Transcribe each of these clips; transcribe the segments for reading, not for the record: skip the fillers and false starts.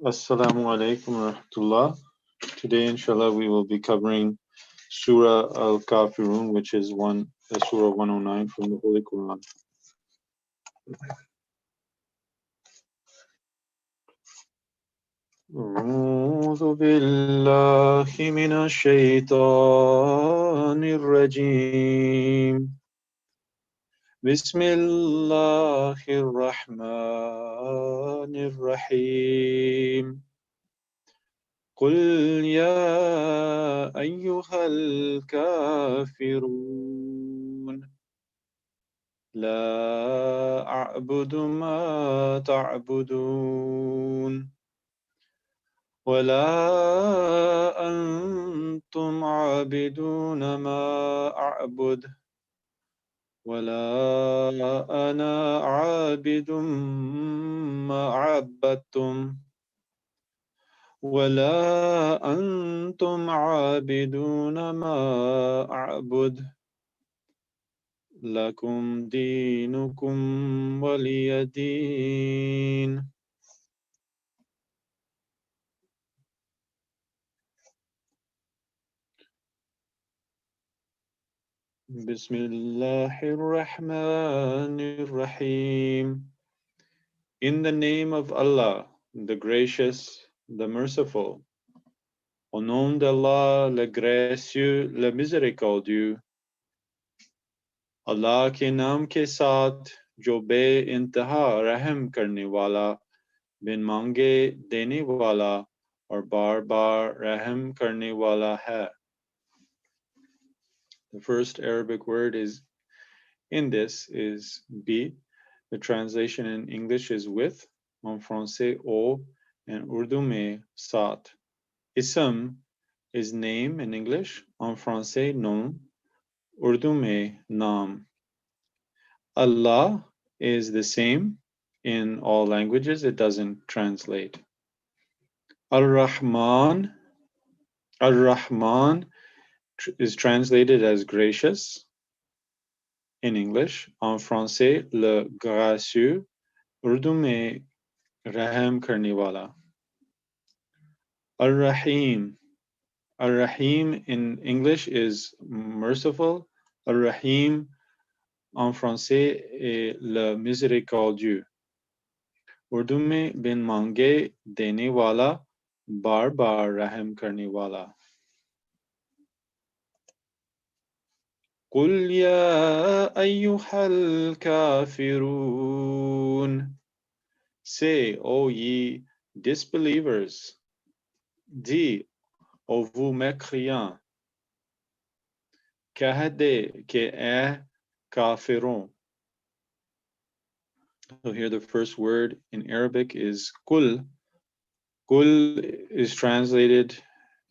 Assalamu alaikum wa rahmatullah. Today, inshallah, we will be covering Surah Al-Kafirun, which is Surah 109 from the Holy Quran. أعوذ بالله من الشيطان الرجيم بسم الله الرحمن الرحيم قل يا أيها الكافرون لا أعبد ما تعبدون ولا أنتم عابدون ما أعبد ولا أنا عابد ما عبدتم ولا أنتم عابدون ما أعبد لكم دينكم ولي دين. Bismillahirrahmanirrahim. In the name of Allah, the gracious, the merciful. Au nom d'Allah, le gracieux, le miséricordieux. Allah के नाम के साथ जो बे इंतहा रहम करने वाला, बिन मांगे देने वाला और बार बार रहम करने वाला है. The first Arabic word in this is bi. The translation in English is with, en français au, and Urdu में साथ. Ism is name in English, en français nom, Urdu में naam. Allah is the same in all languages, it doesn't translate. Ar-Rahman, Ar-Rahman is translated as gracious in English, en français le gracieux, Urdu में रहम करने वाला. Ar-Rahim, Ar-Rahim in English is merciful, Ar-Rahim en français est le miséricordieux. Urdu में बिन मांगे देने वाला, बार बार रहम करने वाला. قل يا أيها الكافرون. Say, O ye disbelievers. Dis, O vous mécréants. कह दे कि ए kafirun. So here the first word in Arabic is kul. Kul is translated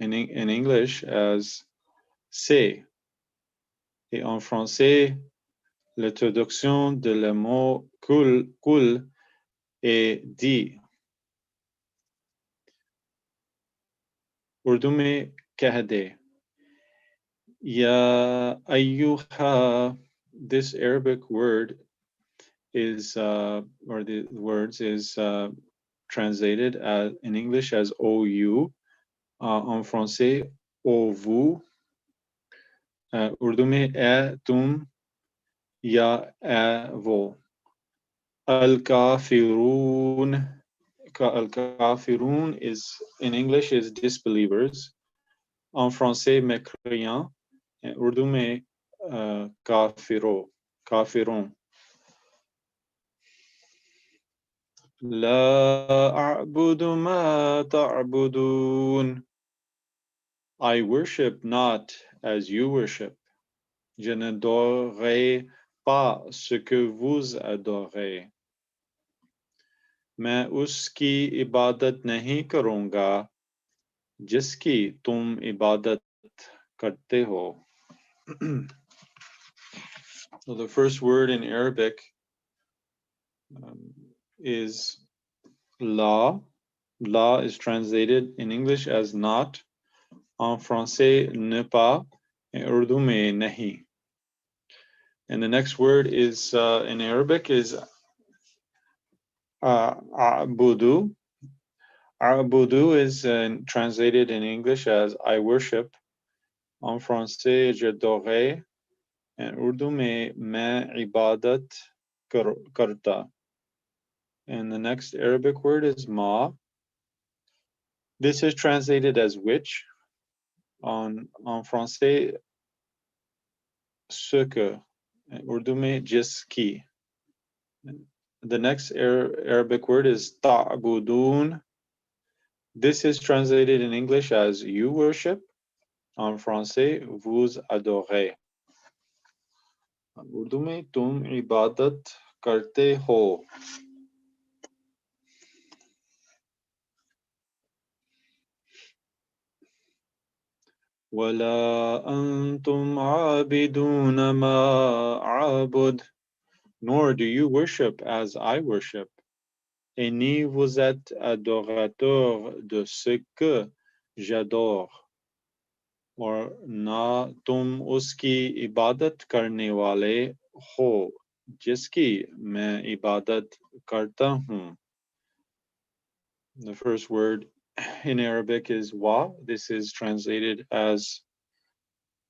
in English as say. Et en français, la traduction de le mot kul est dit. Urdu में कह दे. Ya ayyuha, this Arabic word is, or the words is translated in English as OU, en français O vous, Urdu में ए तुम या ए वो. Al-Kafirun, Al-Kafirun is in English is disbelievers, en français mécréants, Urdu में kafirun. لا أعبد ما تعبدون. I worship not as you worship. Je n'adorerai pas ce que vous adorez. मैं उसकी इबादत नहीं करूँगा जिसकी तुम इबादत करते हो. So the first word in Arabic is la. La is translated in English as not, en français ne pas, and Urdu में नहीं. And the next word is in Arabic is a'budu. A'budu is translated in English as I worship. En français, j'adorais. In Urdu में मैं ibadat karta. And the next Arabic word is ma. This is translated as which. En français, ce que. In Urdu में jis qui. The next Arabic word is ta'budun. This is translated in English as you worship. En français, vous adorez. Urdu में तुम इबादत करते हो. ولا أنتم عابدون ما أعبد. Nor do you worship as I worship. Et ni vous êtes adorateur de ce que j'adore. Or na tum uski ibadat karne wale ho, jiski मैं ibadat karta हूँ. The first word in Arabic is wa. This is translated as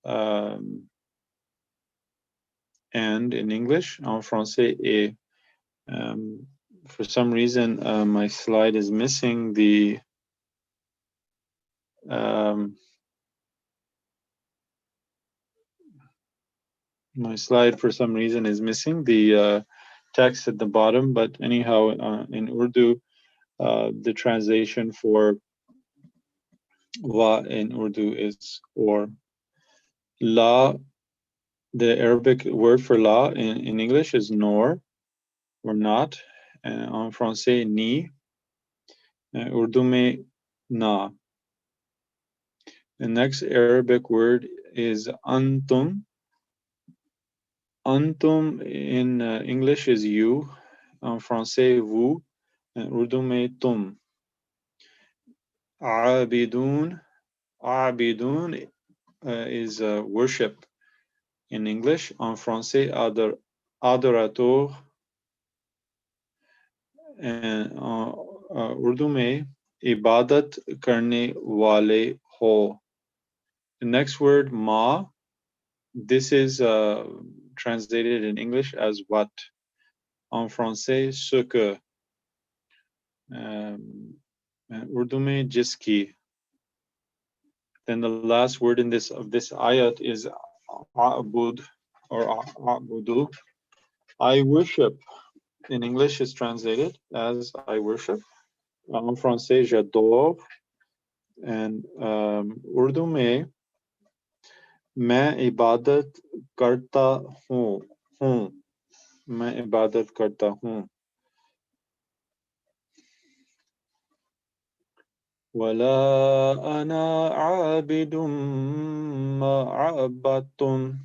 and in English. En français et. For some reason, my slide is missing the my slide for some reason is missing the text at the bottom, but anyhow, in Urdu, the translation for wa in Urdu is or. La, the Arabic word for la in English is nor or not, and en français ni, Urdu में na. The next Arabic word is antum. Antum in English is you, en français vous, and Urdu में tum. Abidun, abidun is worship in English, en français adorateur, and Urdu में ibadat karne wale ho. The next word ma, this is translated in English as what. En français, ce que. Urdu में jiski. Then the last word in this ayat is a'bud or a'budu. I worship. In English is translated as I worship. En français, j'adore. And Urdu में मैं इबादत करता हूँ. मैं इबादत करता हूँ. ولا أنا عابد ما عبدتم.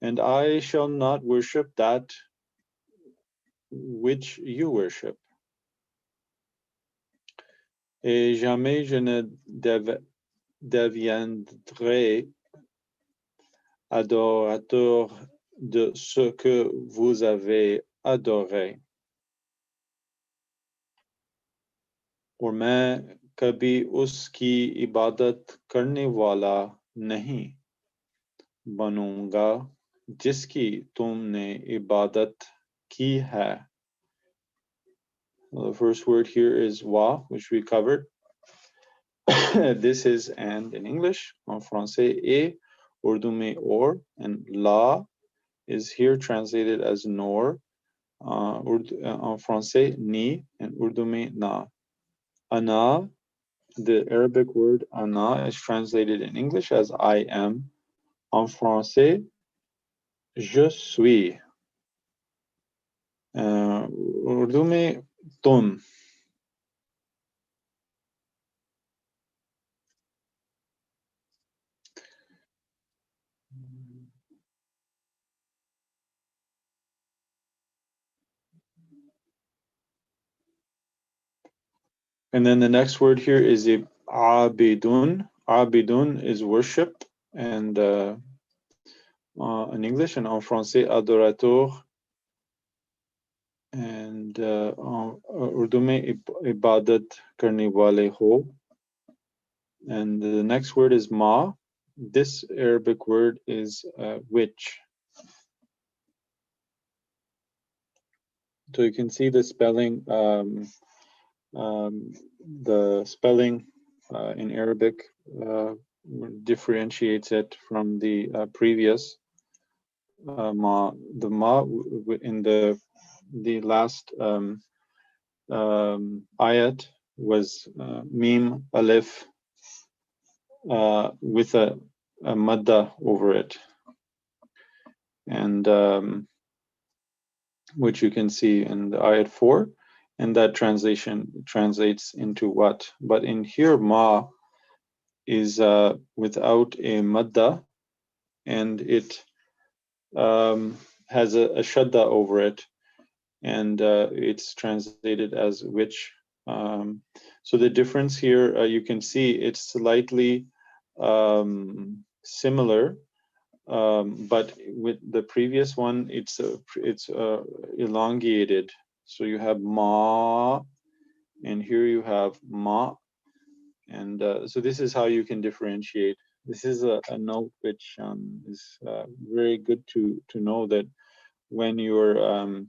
And I shall not worship that which you worship. Et jamais je ne deviendrai adorateur de ce que vous avez adoré. और मैं कभी उसकी इबादत करने वाला नहीं बनूंगा जिसकी तुमने इबादत की है. The first word here is wa, which we covered. This is and in English. En français, et, Urdu में or, and la is here translated as nor. En français, ni, and Urdu में na. Ana, the Arabic word ana is translated in English as I am. En français, je suis. Urdu में तुम. And then the next word here is abidun. Abidun is worship, and in English, and en français, adorateur. And and Urdu mein ibadat karne wale ho. And the next word is ma. This Arabic word is which. So you can see the spelling, the spelling in Arabic differentiates it from the previous ma. The ma in the last ayat was mim alif with a madda over it, and which you can see in the ayat 4, and that translation translates into what. But in here, ma is without a madda, and it has a shadda over it, and it's translated as which. So the difference here, you can see it's slightly similar, but with the previous one, it's elongated. So you have ma, and here you have ma, and so this is how you can differentiate. This is a note which is very good to know, that when you're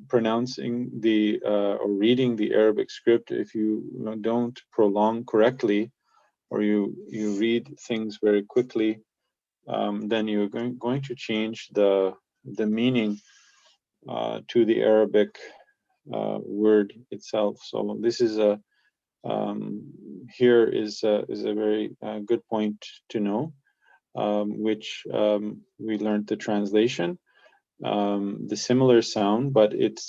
pronouncing the or reading the Arabic script, if you don't prolong correctly, or you read things very quickly, then you're going to change the meaning to the Arabic word itself. So this is a here is a very good point to know, which we learned the translation, the similar sound, but it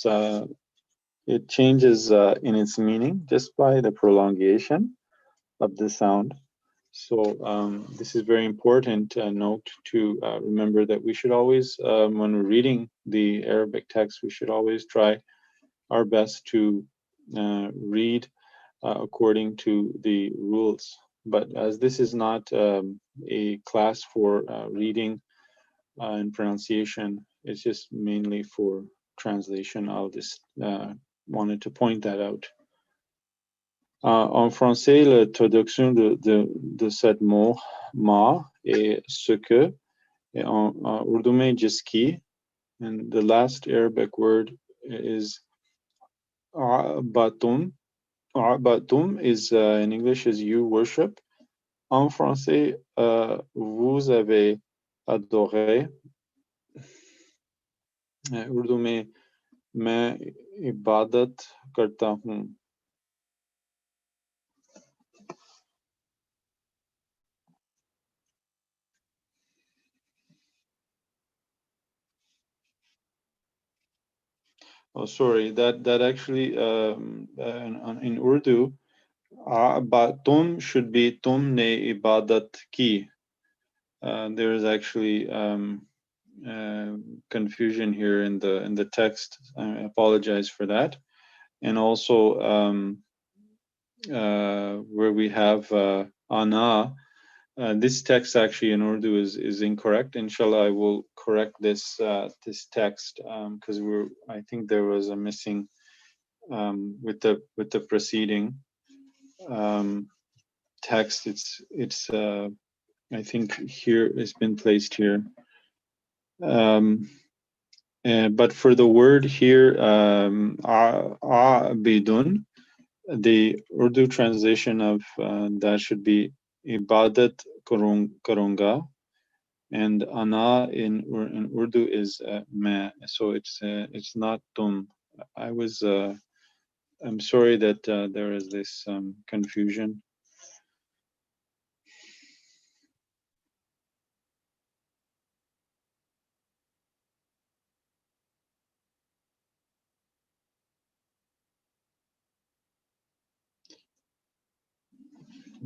changes in its meaning just by the prolongation of the sound. So this is very important note to remember, that we should always, when we're reading the Arabic text, we should always try our best to read according to the rules. But as this is not a class for reading and pronunciation, it's just mainly for translation. I'll just wanted to point that out. En français, la traduction de cette mot ma est ce que, et en Urdu mein jiski, and the last Arabic word is a'batum. A'batum is in English is you worship. En français, vous avez adoré. Urdu mein मैं इबादत करता हूँ. Oh, sorry, that actually in Urdu, but tum should be tum ne ibadat ki. There is actually confusion here in the text. I apologize for that. And also where we have ana, this text actually in Urdu is incorrect. Inshallah, I will correct this this text because I think there was a missing with the preceding text. It's I think here it's been placed here. But for the word here, a'bidun, the Urdu translation of that should be ibadat karunga, and ana in Urdu is ma. So it's not tum. I'm sorry that there is this confusion.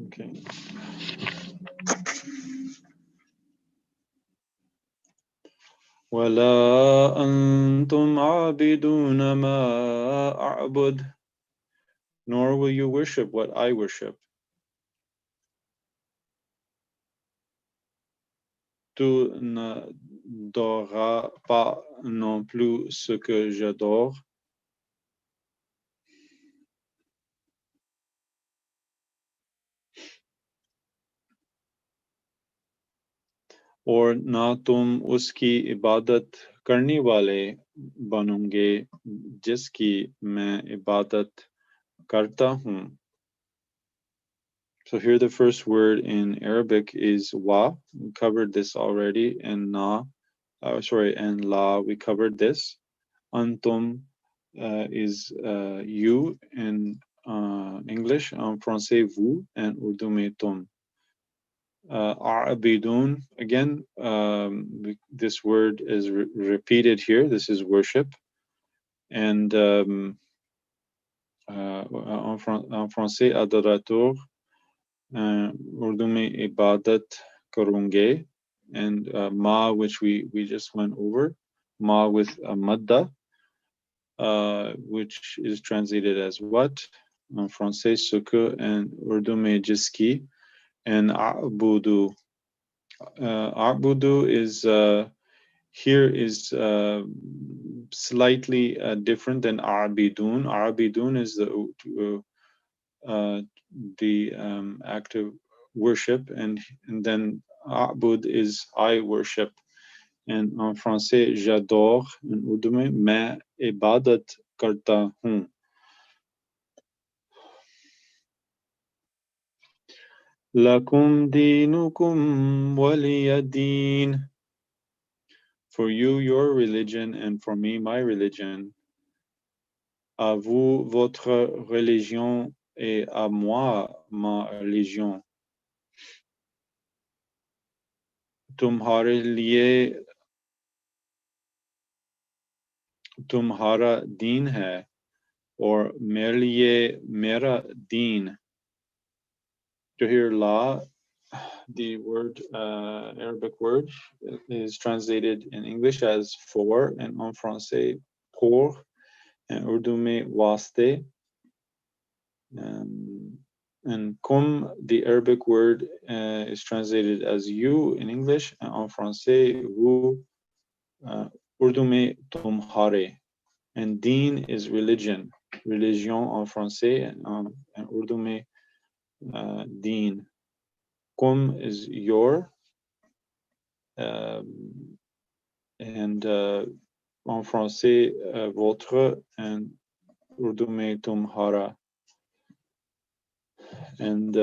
Okay. وَلَا أَنْتُمْ عَابِدُونَ مَا أَعْبُدُ, nor will you worship what I worship. n'adoreras pas non plus ce que j'adore. और ना तुम उसकी इबादत करने वाले बनोगे जिसकी मैं इबादत करता हूँ. So here the first word in Arabic is wa. We covered this already, and na, and la. We covered this. Antum is you in English. En français vous, and Urdu में तुम. A'bidun, again, this word is repeated here. This is worship. And en français, adorateur, Urdu में ibadat karunge. And ma, which we just went over, ma with a madda, which is translated as what? En français, ce que, and Urdu में jiski. And a'budu. A'budu is here is slightly different than A'bidun. A'bidun is the act of worship, and then A'bud is I worship. And en français, j'adore. En Urdu में मैं इबादत करता हूँ. Lakum dinukum waliyadin. For you, your religion, and for me, my religion. À vous, votre religion, et à moi, ma religion. तुम्हारे लिए तुम्हारा दीन है, और मेरे लिए मेरा दीन. To hear la, the word, Arabic word, is translated in English as for, and en français pour, and Urdu में waste. And kum, the Arabic word, is translated as you in English, and en français vous, Urdu में तुम्हारे. And deen is religion, religion en français, and Urdu में deen. Kum is your, and en français votre, and Urdu में तुम्हारा. And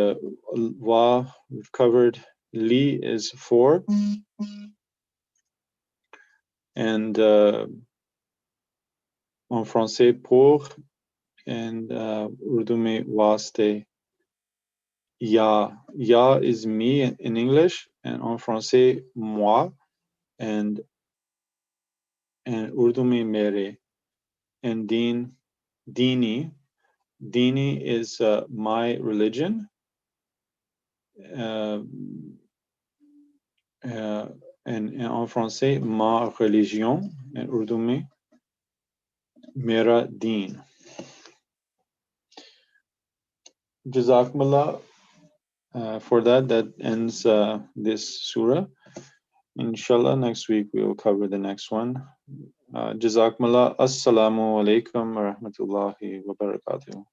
wa, we've covered. Li is for. And en français pour, and Urdu में waste. Ya is me in English, and en français moi, and Urdu में मेरे. And dini is my religion. And en français ma religion, and Urdu में मेरा deen. Jazakumullah. For that ends this surah. Inshallah, next week we will cover the next one. Jazakumullah. Assalamu alaikum wa rahmatullahi wa barakatuh.